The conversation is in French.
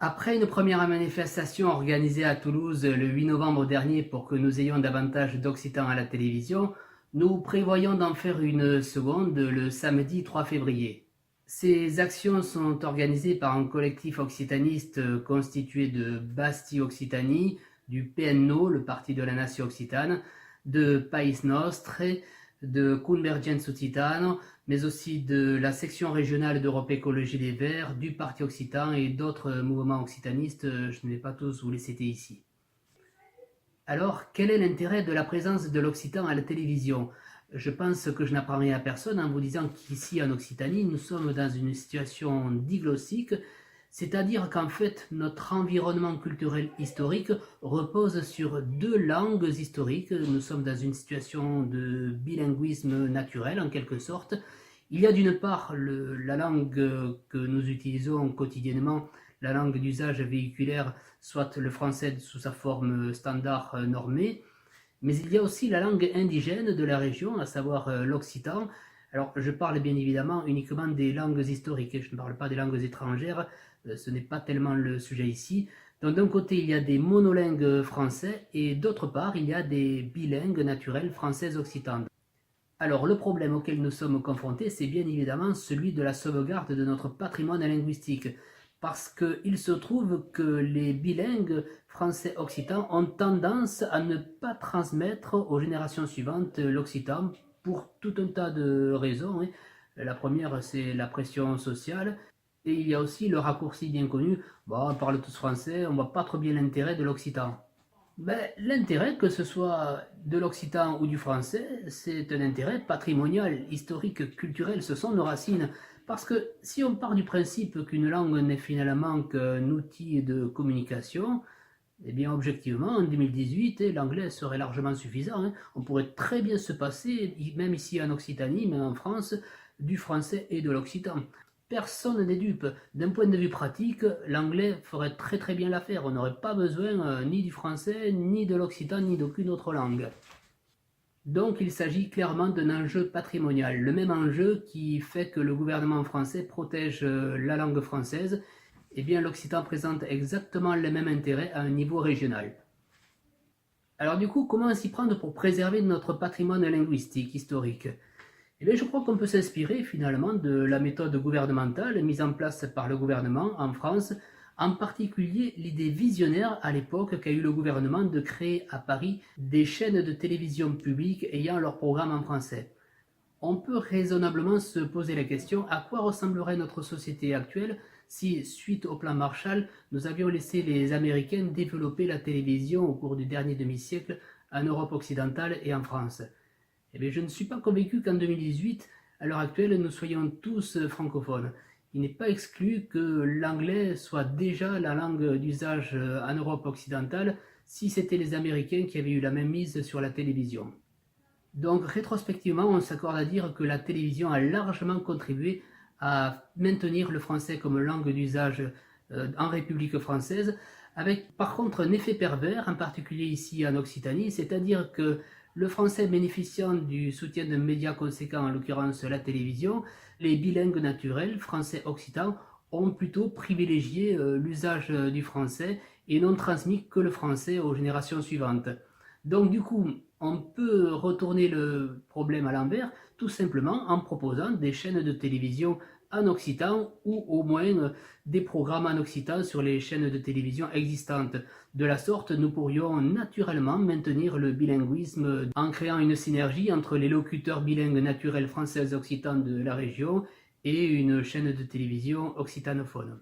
Après une première manifestation organisée à Toulouse le 8 novembre dernier pour que nous ayons davantage d'Occitans à la télévision, nous prévoyons d'en faire une seconde le samedi 3 février. Ces actions sont organisées par un collectif occitaniste constitué de Bastille Occitanie, du PNO, le Parti de la Nation Occitane, de País Nostre, de Convergenza Occitano, mais aussi de la section régionale d'Europe Écologie Les Verts, du Parti Occitan et d'autres mouvements occitanistes. Je ne vais pas tous vous les citer ici. Alors, quel est l'intérêt de la présence de l'occitan à la télévision? Je pense que je n'apprends rien à personne en vous disant qu'ici en Occitanie, nous sommes dans une situation diglossique, c'est-à-dire qu'en fait, notre environnement culturel historique repose sur deux langues historiques. Nous sommes dans une situation de bilinguisme naturel, en quelque sorte. Il y a d'une part la langue que nous utilisons quotidiennement, la langue d'usage véhiculaire, soit le français sous sa forme standard normée, mais il y a aussi la langue indigène de la région, à savoir l'occitan. Alors je parle bien évidemment uniquement des langues historiques, je ne parle pas des langues étrangères, ce n'est pas tellement le sujet ici. Donc d'un côté il y a des monolingues français et d'autre part il y a des bilingues naturels français-occitan. Alors le problème auquel nous sommes confrontés, c'est bien évidemment celui de la sauvegarde de notre patrimoine linguistique. Parce qu'il se trouve que les bilingues français-occitan ont tendance à ne pas transmettre aux générations suivantes l'occitan pour tout un tas de raisons. La première, c'est la pression sociale. Et il y a aussi le raccourci bien connu, bon, on parle tous français, on ne voit pas trop bien l'intérêt de l'occitan. Ben, l'intérêt, que ce soit de l'occitan ou du français, c'est un intérêt patrimonial, historique, culturel, ce sont nos racines. Parce que si on part du principe qu'une langue n'est finalement qu'un outil de communication, eh bien objectivement, en 2018, l'anglais serait largement suffisant. On pourrait très bien se passer, même ici en Occitanie, même en France, du français et de l'occitan. Personne n'est dupe. D'un point de vue pratique, l'anglais ferait très très bien l'affaire. On n'aurait pas besoin ni du français, ni de l'occitan, ni d'aucune autre langue. Donc il s'agit clairement d'un enjeu patrimonial, le même enjeu qui fait que le gouvernement français protège la langue française. Eh bien l'occitan présente exactement le même intérêt à un niveau régional. Alors du coup, comment s'y prendre pour préserver notre patrimoine linguistique historique? Eh bien, je crois qu'on peut s'inspirer finalement de la méthode gouvernementale mise en place par le gouvernement en France, en particulier l'idée visionnaire à l'époque qu'a eu le gouvernement de créer à Paris des chaînes de télévision publiques ayant leur programme en français. On peut raisonnablement se poser la question à quoi ressemblerait notre société actuelle si, suite au plan Marshall, nous avions laissé les Américains développer la télévision au cours du dernier demi-siècle en Europe occidentale et en France. Eh bien, je ne suis pas convaincu qu'en 2018, à l'heure actuelle, nous soyons tous francophones. Il n'est pas exclu que l'anglais soit déjà la langue d'usage en Europe occidentale si c'était les Américains qui avaient eu la même mise sur la télévision. Donc, rétrospectivement, on s'accorde à dire que la télévision a largement contribué à maintenir le français comme langue d'usage en République française, avec par contre un effet pervers, en particulier ici en Occitanie, c'est-à-dire que le français bénéficiant du soutien d'un média conséquent, en l'occurrence la télévision, les bilingues naturels, français-occitan, ont plutôt privilégié l'usage du français et n'ont transmis que le français aux générations suivantes. Donc du coup, on peut retourner le problème à l'envers tout simplement en proposant des chaînes de télévision en occitan ou au moins des programmes en occitan sur les chaînes de télévision existantes. De la sorte, nous pourrions naturellement maintenir le bilinguisme en créant une synergie entre les locuteurs bilingues naturels français-occitans de la région et une chaîne de télévision occitanophone.